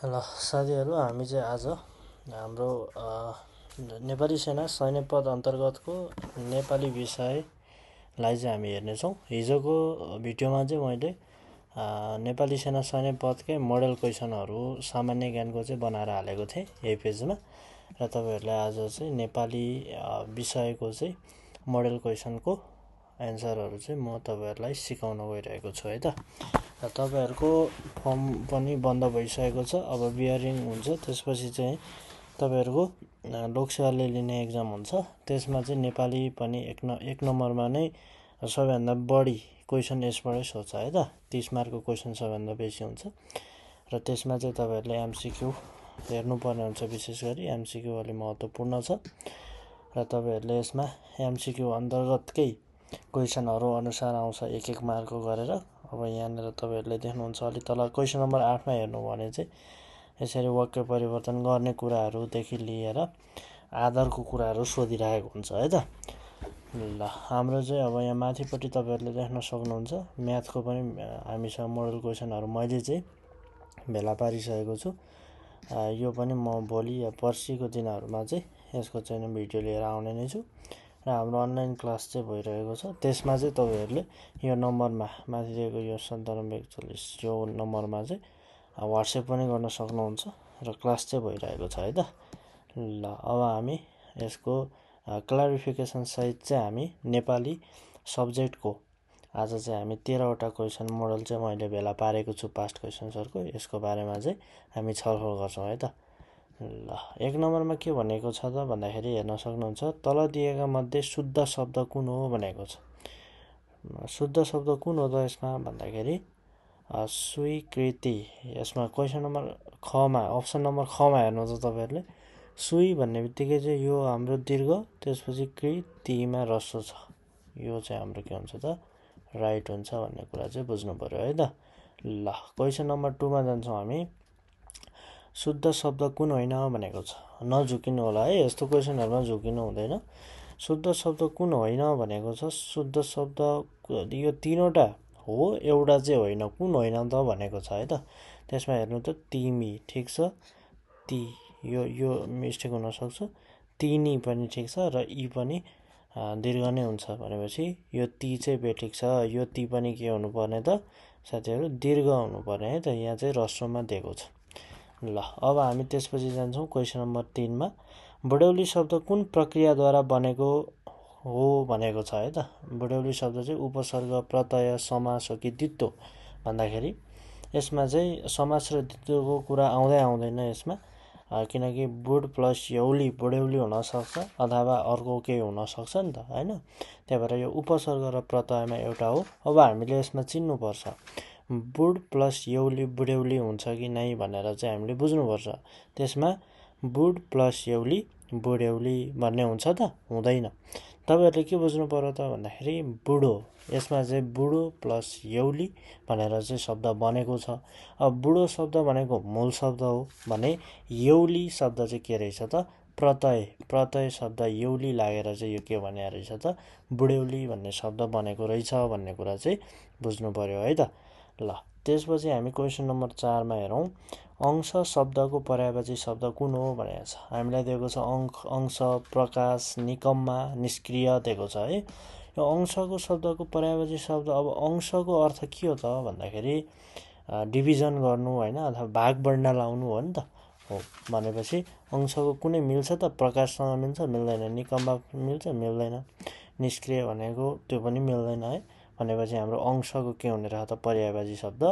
ल साथीहरू हामी चाहिँ आज हाम्रो नेपाली सेना सैन्य पद अन्तर्गतको नेपाली विषयलाई चाहिँ हामी हेर्नेछौँ। हिजोको भिडियोमा चाहिँ मैले नेपाली सेना सैन्य पदकै मोडल क्वेसनहरू सामान्य ज्ञानको चाहिँ बनाएर हालेको थिएँ यही पेजमा र तपाईँहरूलाई आज चाहिँ नेपाली विषयको चाहिँ मोडल क्वेसनको एन्सरहरू चाहिँ म तपाईँहरूलाई सिकाउन गइरहेको छु है त। र तपाईँहरूको फर्म पनि बन्द भइसकेको छ। अब बियरिङ हुन्छ, त्यसपछि चाहिँ तपाईँहरूको लोकसेवाले लिने एक्जाम हुन्छ। त्यसमा चाहिँ नेपाली पनि एक नम्बरमा नै सबैभन्दा बढी क्वेसन यसबाटै सोध्छ है त। 30 मार्कको क्वेसन सबैभन्दा बेसी हुन्छ र त्यसमा चाहिँ तपाईँहरूले एमसिक्यू हेर्नुपर्ने हुन्छ। विशेष गरी एमसिक्यू अलि महत्त्वपूर्ण छ र तपाईँहरूले यसमा एमसिक्यू अन्तर्गतकै क्वेसनहरू अनुसार आउँछ एक मार्कको गरेर। अब यहाँनिर तपाईँहरूले देख्नुहुन्छ अलि तल क्वेसन नम्बर 8मा हेर्नु भने चाहिँ यसरी वाक्य परिवर्तन गर्ने कुराहरूदेखि लिएर आधारको कुराहरू सोधिरहेको हुन्छ है त। ल हाम्रो चाहिँ अब यहाँ माथिपट्टि तपाईँहरूले देख्न सक्नुहुन्छ म्याथको पनि हामीसँग मोडल क्वेसनहरू मैले चाहिँ भेला पारिसकेको छु। यो पनि म भोलि या पर्सिको दिनहरूमा चाहिँ यसको चाहिँ भिडियो लिएर आउने नै छु र हाम्रो अनलाइन क्लास चाहिँ भइरहेको छ। त्यसमा चाहिँ तपाईँहरूले यो नम्बरमा माथि दिएको यो 9741 यो नम्बरमा चाहिँ वाट्सएप पनि गर्न सक्नुहुन्छ र क्लास चाहिँ भइरहेको छ है त। ल अब हामी यसको क्लारिफिकेसन सहित चाहिँ हामी नेपाली सब्जेक्टको आज चाहिँ हामी 13वटा क्वेसन मोडल चाहिँ मैले भेला पारेको छु पास्ट क्वेसन्सहरूको। यसको बारेमा चाहिँ हामी छलफल गर्छौँ है त। ल एक नम्बरमा के भनेको छ त भन्दाखेरि हेर्न सक्नुहुन्छ तल दिएका मध्ये शुद्ध शब्द कुन हो भनेको छ। शुद्ध शब्द कुन हो त यसमा भन्दाखेरि स्वीकृति। यसमा क्वेसन नम्बर खमा अप्सन नम्बर खमा हेर्नु त तपाईँहरूले सुई भन्ने बित्तिकै चाहिँ यो हाम्रो दीर्घ, त्यसपछि कृतिमा रस्व छ, यो चाहिँ हाम्रो के हुन्छ त राइट हुन्छ भन्ने कुरा चाहिँ बुझ्नु पर्यो है त। ल क्वेसन नम्बर 2मा जान्छौँ हामी। शुद्ध शब्द कुन होइन भनेको छ। नझुकिनु होला है, यस्तो क्वेसनहरूमा झुकिनु हुँदैन। शुद्ध शब्द कुन होइन भनेको छ। शुद्ध शब्द यो 3वटा हो, एउटा चाहिँ होइन। कुन होइन त भनेको छ है त। त्यसमा हेर्नु त तिमी ठिक छ, ती यो मिस्टेक हुनसक्छ, तिनी पनि ठिक छ र यी पनि दीर्घ नै हुन्छ भनेपछि यो ती चाहिँ बेठिक छ। यो ती पनि के हुनुपर्ने त साथीहरू दीर्घ हुनुपर्ने है त। यहाँ चाहिँ रस्वमा दिएको छ। ल अब हामी त्यसपछि जान्छौँ क्वेसन नम्बर 3मा। बुढ्यौली शब्द कुन प्रक्रियाद्वारा बनेको हो भनेको छ है त। बुढ्यौली शब्द चाहिँ उपसर्ग, प्रत्यय, समास हो कि द्वित्व भन्दाखेरि यसमा चाहिँ समास र द्वित्वको कुरा आउँदैन यसमा, किनकि बुढ प्लस यौली बुढ्यौली हुनसक्छ अथवा अर्को केही हुनसक्छ नि त होइन। त्यही भएर यो उपसर्ग र प्रत्ययमा एउटा हो। अब हामीले यसमा चिन्नुपर्छ बुढ प्लस यौली बुढ्यौली हुन्छ कि नै भनेर चाहिँ हामीले बुझ्नुपर्छ। त्यसमा बुढ प्लस यौली बुढ्यौली भन्ने हुन्छ त हुँदैन। तपाईँहरूले के बुझ्नु पर्यो त भन्दाखेरि बुढो, यसमा चाहिँ बुढो प्लस यौली भनेर चाहिँ शब्द बनेको छ। अब बुढो शब्द भनेको मूल शब्द हो भने यौली शब्द चाहिँ के रहेछ त प्रत्यय शब्द यौली लागेर चाहिँ यो के भने रहेछ त बुढ्यौली भन्ने शब्द बनेको रहेछ भन्ने कुरा चाहिँ बुझ्नु पर्यो है त। ल त्यसपछि हामी क्वेसन नम्बर 4मा हेरौँ। अंश शब्दको पर्यायवाची शब्द कुन हो भनेको छ। हामीलाई दिएको छ अंश, प्रकाश, निकम्मा, निष्क्रिय दिएको छ है। यो अंशको शब्दको पर्यायवाची शब्द, अब अंशको अर्थ के हो त भन्दाखेरि डिभिजन गर्नु होइन अथवा भाग बढ्न लाउनु हो नि त। हो भनेपछि अंशको कुनै मिल्छ त प्रकाशसँग मिल्छ मिल्दैन, निकम्मा मिल्छ मिल्दैन, निष्क्रिय भनेको त्यो पनि मिल्दैन है। भनेपछि हाम्रो अंशको के हुने रह त पर्यायवाची शब्द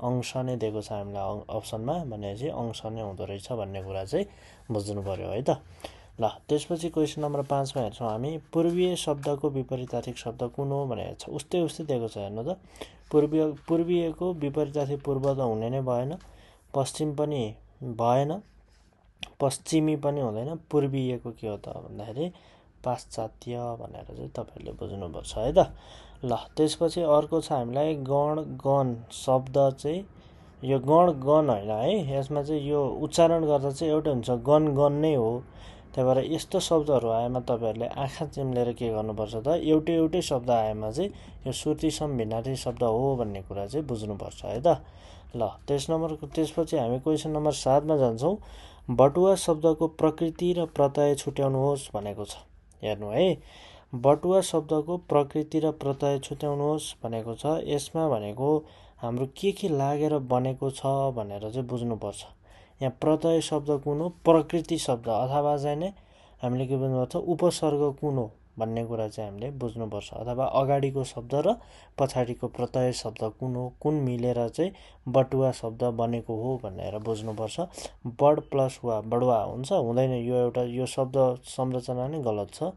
अंश नै दिएको छ हामीलाई अप्सनमा, भनेपछि अंश नै हुँदो रहेछ भन्ने कुरा चाहिँ बुझ्नु पर्यो है त। ल त्यसपछि क्वेसन नम्बर 5मा हेर्छौँ हामी। पूर्वीय शब्दको विपरीतार्थी शब्द कुन हो भनेको छ। उस्तै दिएको छ हेर्नु त। पूर्वीयको विपरीतार्थी पूर्व त हुने नै भएन, पश्चिम पनि भएन, पश्चिमी पनि हुँदैन। पूर्वीयको के हो त भन्दाखेरि पाश्चात्य भनेर चाहिँ तपाईँहरूले बुझ्नुपर्छ है त। ल त्यसपछि अर्को छ हामीलाई गण गण शब्द चाहिँ यो गण गण होइन है। यसमा चाहिँ यो उच्चारण गर्दा चाहिँ एउटै हुन्छ, गण गण नै हो। त्यही भएर यस्तो शब्दहरू आएमा तपाईँहरूले आँखा चिम्लेर के गर्नुपर्छ त एउटै शब्द आएमा चाहिँ यो श्रुति सम भिन्नार्थी शब्द हो भन्ने कुरा चाहिँ बुझ्नुपर्छ है त। ल त्यसपछि हामी क्वेसन नम्बर 7 मा जान्छौँ। बटुवा शब्दको प्रकृति र प्रत्यय छुट्याउनुहोस् भनेको छ। हेर्नु है, बटुवा शब्दको प्रकृति र प्रत्यय छुट्याउनुहोस् भनेको छ। यसमा भनेको हाम्रो के लागेर बनेको छ भनेर चाहिँ बुझ्नुपर्छ। यहाँ प्रत्यय शब्द कुन हो, प्रकृति शब्द अथवा चाहिँ नै हामीले के बुझ्नुपर्छ, उपसर्ग कुन हो भन्ने कुरा चाहिँ हामीले बुझ्नुपर्छ। अथवा अगाडिको शब्द र पछाडिको प्रत्यय शब्द कुन हो, कुन मिलेर चाहिँ बटुवा शब्द बनेको हो भनेर बुझ्नुपर्छ। बड प्लस वा बडुवा हुन्छ हुँदैन, यो शब्द संरचना नै गलत छ।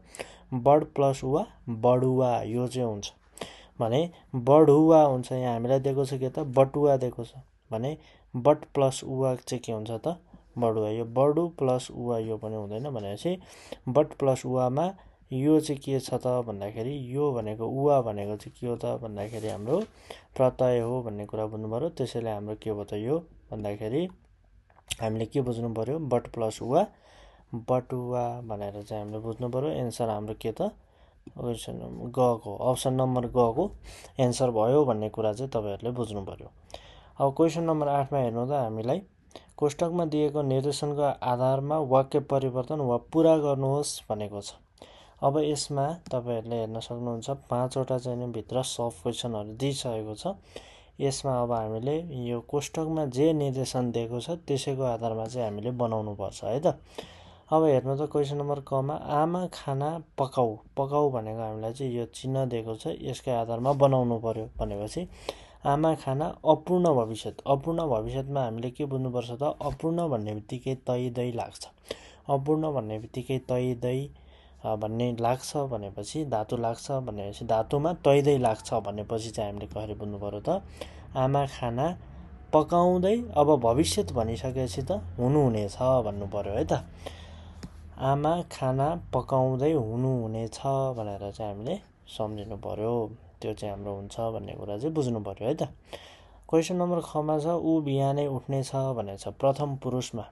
बड प्लस वा बडुवा यो चाहिँ हुन्छ भने बढुवा हुन्छ। यहाँ हामीलाई दिएको छ के त बटुवा दिएको छ भने बट प्लस उवा चाहिँ के हुन्छ त बडुवा। यो बडु प्लस उवा यो पनि हुँदैन भनेपछि बट प्लस उवामा यो चाहिँ के छ त भन्दाखेरि यो भनेको उवा भनेको चाहिँ के हो त भन्दाखेरि हाम्रो प्रत्यय हो भन्ने कुरा बुझ्नु पर्यो। त्यसैले हाम्रो के हो त यो भन्दाखेरि हामीले के बुझ्नु पर्यो, बट प्लस उवा बटुवा भनेर चाहिँ हामीले बुझ्नु पर्यो। एन्सर हाम्रो के त गको अप्सन नम्बर गको एन्सर भयो भन्ने कुरा चाहिँ तपाईँहरूले बुझ्नु पर्यो। अब क्वेसन नम्बर 8 मा हेर्नु त हामीलाई कोष्टकमा दिएको निर्देशनको आधारमा वाक्य परिवर्तन वा पुरा गर्नुहोस् भनेको छ। अब यसमा तपाईँहरूले हेर्न सक्नुहुन्छ 5 वटा चाहिँ भित्र सब क्वेसनहरू दिइसकेको छ। यसमा अब हामीले यो कोष्टकमा जे निर्देशन दिएको छ त्यसैको आधारमा चाहिँ हामीले बनाउनु पर्छ है त। अब हेर्नु त क्वेसन नम्बर कमा आमा खाना पकाऊ, पकाऊ भनेको हामीलाई चाहिँ यो चिन्ह दिएको छ, यसकै आधारमा बनाउनु पर्यो भनेपछि आमा खाना अपूर्ण भविष्यत। अपूर्ण भविष्यतमा हामीले के बुझ्नुपर्छ त अपूर्ण भन्ने बित्तिकै तै दै लाग्छ। अपूर्ण भन्ने बित्तिकै तै दै भन्ने लाग्छ भनेपछि धातु लाग्छ भनेपछि धातुमा तै दै लाग्छ भनेपछि चाहिँ हामीले कसरी बुझ्नु पर्यो त आमा खाना पकाउँदै, अब भविष्यत भनिसकेपछि त हुनुहुनेछ भन्नु पर्यो है त। आमा खाना पकाउँदै हुनुहुनेछ भनेर चाहिँ हामीले सम्झिनु पर्यो। त्यो चाहिँ हाम्रो हुन्छ भन्ने कुरा चाहिँ बुझ्नु पर्यो है त। क्वेसन नम्बर खमा छ ऊ बिहानै उठ्नेछ भनेको छ प्रथम पुरुषमा।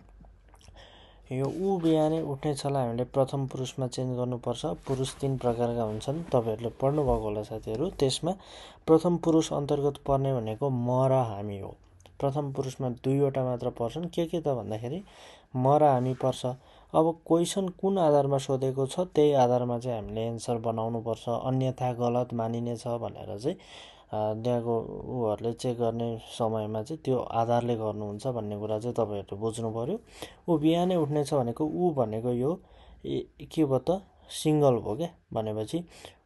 यो ऊ बिहानै उठ्नेछलाई हामीले प्रथम पुरुषमा चेन्ज गर्नुपर्छ। पुरुष 3 प्रकारका हुन्छन्, तपाईँहरूले पढ्नुभएको होला साथीहरू। त्यसमा प्रथम पुरुष अन्तर्गत पर्ने भनेको म र हामी हो। प्रथम पुरुषमा 2 वटा मात्र पर्छन्। के त भन्दाखेरि म र हामी पर्छ। अब क्वेसन कुन आधारमा सोधेको छ त्यही आधारमा चाहिँ हामीले एन्सर बनाउनु पर्छ, अन्यथा गलत मानिनेछ भनेर चाहिँ त्यहाँको उहरूले चेक गर्ने समयमा चाहिँ त्यो आधारले गर्नुहुन्छ भन्ने कुरा चाहिँ तपाईँहरूले बुझ्नु पर्यो। ऊ बिहानै उठ्नेछ भनेको ऊ भनेको यो के भयो त सिङ्गल हो क्या भनेपछि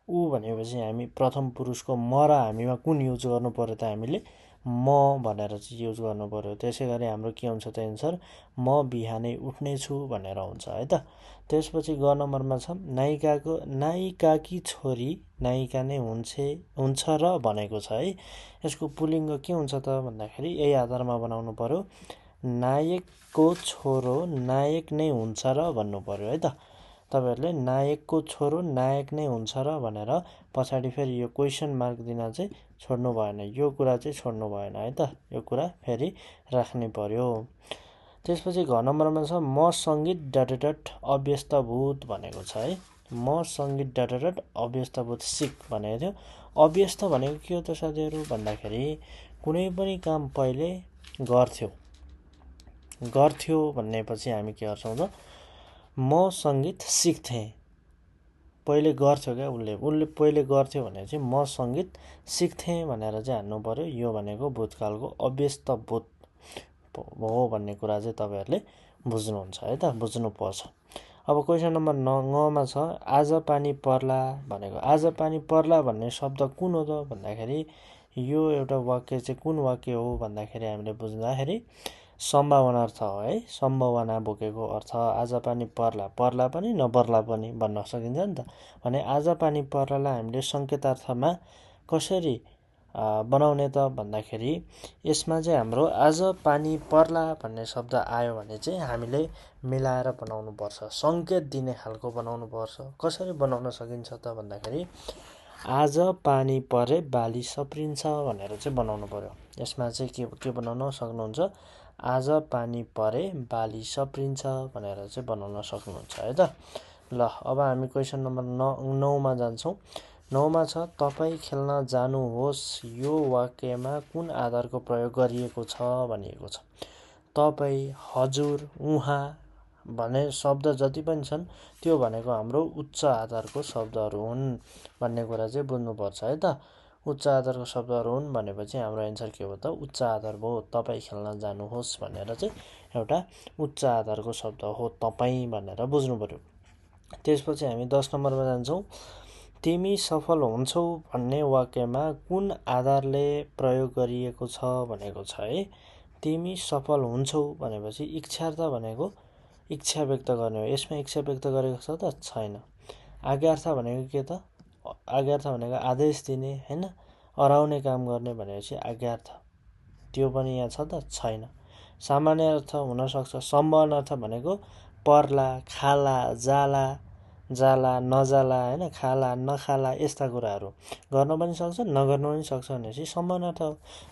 ऊ भनेपछि हामी प्रथम पुरुषको म र हामीमा कुन युज गर्नु पर्यो त हामीले म भनेर चाहिँ युज गर्नु पर्यो। त्यसै गरी हाम्रो के हुन्छ त एन्सर म बिहानै उठ्नेछु भनेर हुन्छ है त। त्यसपछि ग नम्बरमा छ नायिकाकी छोरी नायिका नै हुन्छ र भनेको छ है। यसको पुलिङ्ग के हुन्छ त भन्दाखेरि यही आधारमा बनाउनु पर्यो। नायकको छोरो नायक नै हुन्छ र भन्नु पर्यो है त। तपाईँहरूले नायकको छोरो नायक नै हुन्छ र भनेर पछाडि फेरि यो क्वेसन मार्क दिन चाहिँ छोड्नु भएन, यो कुरा चाहिँ छोड्नु भएन है त। यो कुरा फेरि राख्नै पर्यो। त्यसपछि घ नम्बरमा छ म सङ्गीत डट अव्यस्तभूत भनेको छ है। म सङ्गीत डट अव्यस्तभूत सिक भनेको थियो। अव्यस्त भनेको के हो त साथीहरू भन्दाखेरि कुनै पनि काम पहिले गर्थ्यो भन्नेपछि हामी के गर्छौँ त म सङ्गीत सिक्थेँ। पहिले गर्थ्यो क्या उसले पहिले गर्थ्यो भने चाहिँ म सङ्गीत सिक्थेँ भनेर चाहिँ हान्नु पर्यो। यो भनेको भूतकालको अव्यस्तभूत हो भन्ने कुरा चाहिँ तपाईँहरूले बुझ्नुहुन्छ है त, बुझ्नुपर्छ। अब क्वेसन नम्बर 9 मा छ आज पानी पर्ला भनेको। आज पानी पर्ला भन्ने शब्द कुन हो त भन्दाखेरि यो एउटा वाक्य चाहिँ कुन वाक्य हो भन्दाखेरि हामीले बुझ्दाखेरि सम्भावना अर्थ हो है। सम्भावना बोकेको अर्थ आज पानी पर्ला, पर्ला पनि नपर्ला पनि भन्न सकिन्छ नि त। भने आज पानी पर्लालाई हामीले सङ्केतार्थमा कसरी बनाउने त भन्दाखेरि यसमा चाहिँ हाम्रो आज पानी पर्ला भन्ने शब्द आयो भने चाहिँ हामीले मिलाएर बनाउनु पर्छ, सङ्केत दिने खालको बनाउनु पर्छ। कसरी बनाउन सकिन्छ त भन्दाखेरि आज पानी परे बाली सप्रिन्छ भनेर चाहिँ बनाउनु पर्यो। यसमा चाहिँ के बनाउन सक्नुहुन्छ आज पानी परे बाली सप्रिन्छ भनेर चाहिँ बनाउन सक्नुहुन्छ है त। ल अब हामी क्वेसन नम्बर 9 मा जान्छौँ। 9 मा छ तपाईँ खेल्न जानुहोस् यो वाक्यमा कुन आधारको प्रयोग गरिएको छ भनिएको छ। तपाईँ, हजुर, उहाँ भन्ने शब्द जति पनि छन् त्यो भनेको हाम्रो उच्च आधारको शब्दहरू हुन् भन्ने कुरा चाहिँ बुझ्नुपर्छ है त। उच्च आधारको शब्दहरू हुन् भनेपछि हाम्रो एन्सर के हो त उच्च आधार भयो। तपाईँ खेल्न जानुहोस् भनेर चाहिँ एउटा उच्च आधारको शब्द हो तपाईँ भनेर बुझ्नु पर्यो। त्यसपछि हामी 10 नम्बरमा जान्छौँ। तिमी सफल हुन्छौ भन्ने वाक्यमा कुन आधारले प्रयोग गरिएको छ भनेको छ है। तिमी सफल हुन्छौ भनेपछि इच्छार्थ भनेको इच्छा व्यक्त गर्ने हो। यसमा इच्छा व्यक्त गरेको छ त छैन। आज्ञार्थ भनेको के त आज्ञार्थ भनेको आदेश दिने हैन, अराउने काम गर्ने भनेपछि आज्ञार्थ, त्यो पनि यहाँ छ त छैन। सामान्य अर्थ हुन सक्छ। सम्भावना अर्थ भनेको पर्ला, खाला, जाला, जाला नजाला हैन, खाला नखाला यस्ता कुराहरू गर्न पनि सक्छ नगर्न पनि सक्छ भनेपछि सम्भावना अर्थ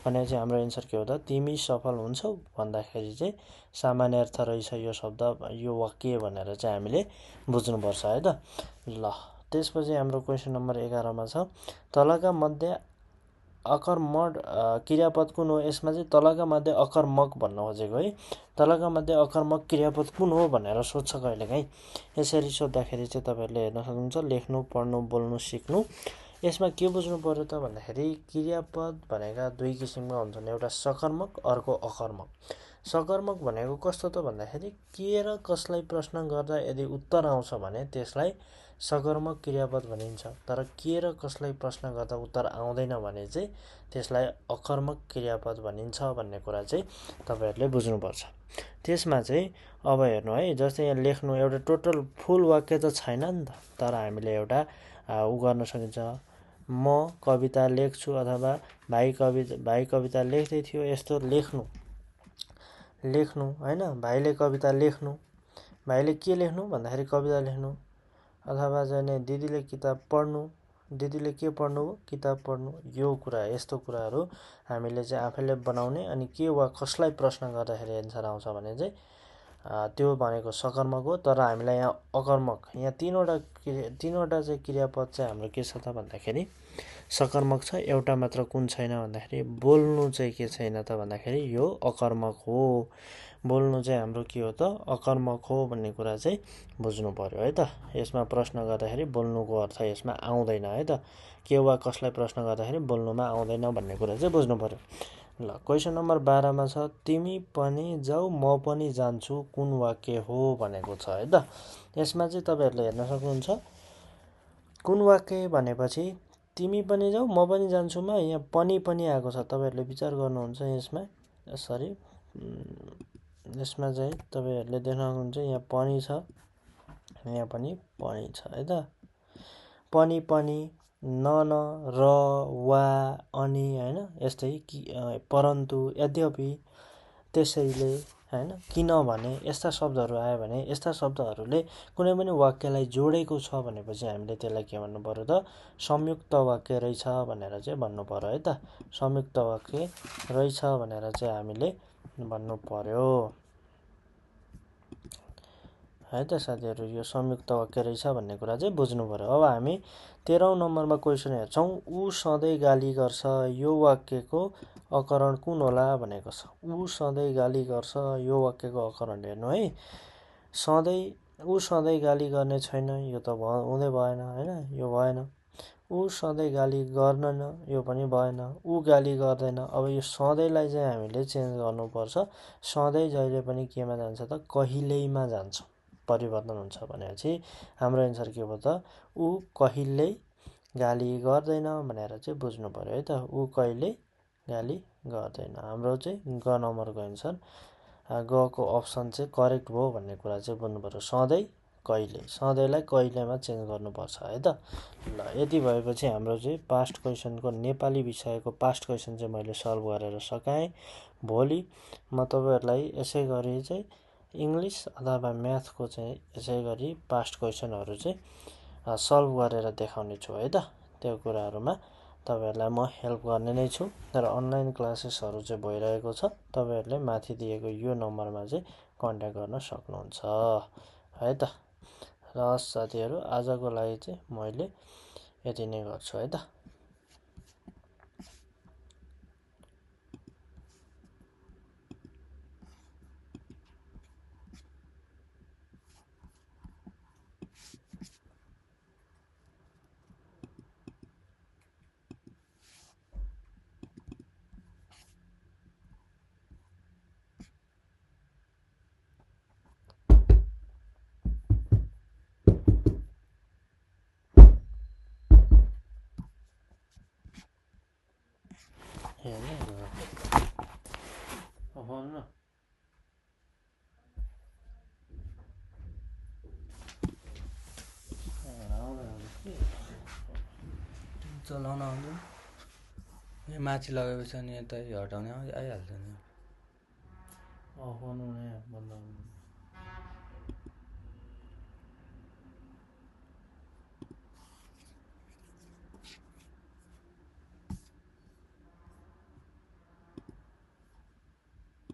भनेपछि हाम्रो एन्सर के हो त तिमी सफल हुन्छौ भन्दाखेरि चाहिँ सामान्य अर्थ रहेछ यो शब्द यो वाक्य भनेर चाहिँ हामीले बुझ्नुपर्छ है त। ल त्यसपछि हाम्रो क्वेसन नम्बर 11 मा छ तलका मध्ये अकर्मक क्रियापद कुन हो। यसमा चाहिँ तलका मध्ये अकर्मक भन्न खोजेको है। तलका मध्ये अकर्मक क्रियापद कुन हो भनेर सोध्छ कहिलेकाहीँ। यसरी सोद्धाखेरि चाहिँ तपाईँहरूले हेर्न सक्नुहुन्छ लेख्नु, पढ्नु, बोल्नु, सिक्नु। यसमा के बुझ्नु पर्यो त भन्दाखेरि क्रियापद भनेका दुई किसिमका हुन्छन्, एउटा सकर्मक अर्को अकर्मक। सकर्मक भनेको कस्तो त भन्दाखेरि के र कसलाई प्रश्न गर्दा यदि उत्तर आउँछ भने त्यसलाई सकर्मक क्रियापद भनिन्छ। तर के र कसलाई प्रश्न गर्दा उत्तर आउँदैन भने चाहिँ त्यसलाई अकर्मक क्रियापद भनिन्छ भन्ने कुरा चाहिँ तपाईँहरूले बुझ्नुपर्छ। त्यसमा चाहिँ अब हेर्नु है, जस्तै यहाँ लेख्नु एउटा टोटल फुल वाक्य त छैन नि त, तर हामीले एउटा उ गर्न सकिन्छ। म कविता लेख्छु अथवा भाइ कविता लेख्दै थियो यस्तो लेख्नु हैन। भाइले कविता लेख्नु, भाइले के लेख्नु भन्दाखेरि कविता लेख्नु, अथवा चाहिँ दिदीले किताब पढ्नु, दिदीले के पढ्नु हो किताब पढ्नु। यो कुरा यस्तो कुराहरू हामीले चाहिँ आफैले बनाउने अनि के वा कसलाई प्रश्न गर्दाखेरि एन्सर आउँछ भने चाहिँ त्यो भनेको सकर्मक हो। तर हामीलाई यहाँ अकर्मक यहाँ तीनवटा चाहिँ क्रियापद चाहिँ हाम्रो के छ त भन्दाखेरि सकर्मक छ। एउटा मात्र कुन छैन भन्दाखेरि बोल्नु चाहिँ के छैन त भन्दाखेरि यो अकर्मक हो। बोल्नु चाहिँ हाम्रो के हो त अकर्मक हो भन्ने कुरा चाहिँ बुझ्नु पर्यो है त। यसमा प्रश्न गर्दाखेरि बोल्नुको अर्थ यसमा आउँदैन है त। के वा कसलाई प्रश्न गर्दाखेरि बोल्नुमा आउँदैन भन्ने कुरा चाहिँ बुझ्नु पर्यो। ल क्वेसन नम्बर 12 मा छ तिमी पनि जाऊ म पनि जान्छु कुन वाक्य हो भनेको छ है त। यसमा चाहिँ तपाईँहरूले हेर्न सक्नुहुन्छ कुन वाक्य भनेपछि तिमी पनि जाऊ म पनि जान्छुमा यहाँ पनि आएको छ। तपाईँहरूले विचार गर्नुहुन्छ यसमा यसरी यसमा चाहिँ तपाईँहरूले देख्न सक्नुहुन्छ यहाँ पनि छ, यहाँ पनि छ है त। पनि न र वा अनि हैन यस्तै परन्तु यद्यपि त्यसैले हैन किनभने यस्ता शब्दहरू आयो भने यस्ता शब्दहरूले कुनै पनि वाक्यलाई जोडेको छ भनेपछि हामीले त्यसलाई के भन्नु पर्यो त संयुक्त वाक्य रहेछ भनेर चाहिँ भन्नु पर्यो है त। संयुक्त वाक्य रहेछ भनेर चाहिँ हामीले भन्नु पर्यो है त साथीहरू। यो संयुक्त वाक्य रहेछ भन्ने कुरा चाहिँ बुझ्नु पर्यो। अब हामी 13औं नम्बरमा क्वेसन हेर्छौँ। ऊ सधैँ गाली गर्छ यो वाक्यको अकरण कुन होला भनेको छ। ऊ सधैँ गाली गर्छ यो वाक्यको अकरण हेर्नु है। ऊ सधैँ गाली गर्ने छैन यो त हुँदै भएन हैन, यो भएन। ऊ सधैँ गाली गर्दैन यो पनि भएन। ऊ गाली गर्दैन। अब यो सधैँलाई चाहिँ हामीले चेन्ज गर्नुपर्छ। सधैँ जहिले पनि केमा जान्छ त कहिल्यैमा जान्छ, परिवर्तन हुन्छ भनेपछि हाम्रो एन्सर के हो त ऊ कहिल्यै गाली गर्दैन भनेर चाहिँ बुझ्नु पर्यो है त। ऊ कहिल्यै गाली गर्दैन। हाम्रो चाहिँ ग नम्बरको एन्सर गको अप्सन चाहिँ करेक्ट भयो भन्ने कुरा चाहिँ बुझ्नु पर्यो। सधैँ कहिले, सधैँलाई कहिलेमा चेन्ज गर्नुपर्छ है त। ल यति भएपछि हाम्रो चाहिँ पास्ट क्वेसनको नेपाली विषयको पास्ट क्वेसन चाहिँ मैले सल्भ गरेर सकाएँ। भोलि म तपाईँहरूलाई यसै गरी चाहिँ इङ्ग्लिस अथवा म्याथको चाहिँ यसै गरी पास्ट क्वेसनहरू चाहिँ सल्भ गरेर देखाउने छु है त। त्यो कुराहरूमा तपाईहरुलाई म हेल्प गर्ने नै छु। र अनलाइन क्लासेसहरु चाहिँ भइरहेको छ। तपाईहरुले माथि दिएको यो नम्बरमा चाहिँ कन्ट्याक्ट गर्न सक्नुहुन्छ है त। र साथीहरु आजको लागि चाहिँ मैले यति नै गर्छु है त। हेर्नु न चलाउन आउँदैन यो माथि लगाएपछि अनि यता हटाउने आइहाल्छ नि अफ गर्नु नै बन्द गर्नु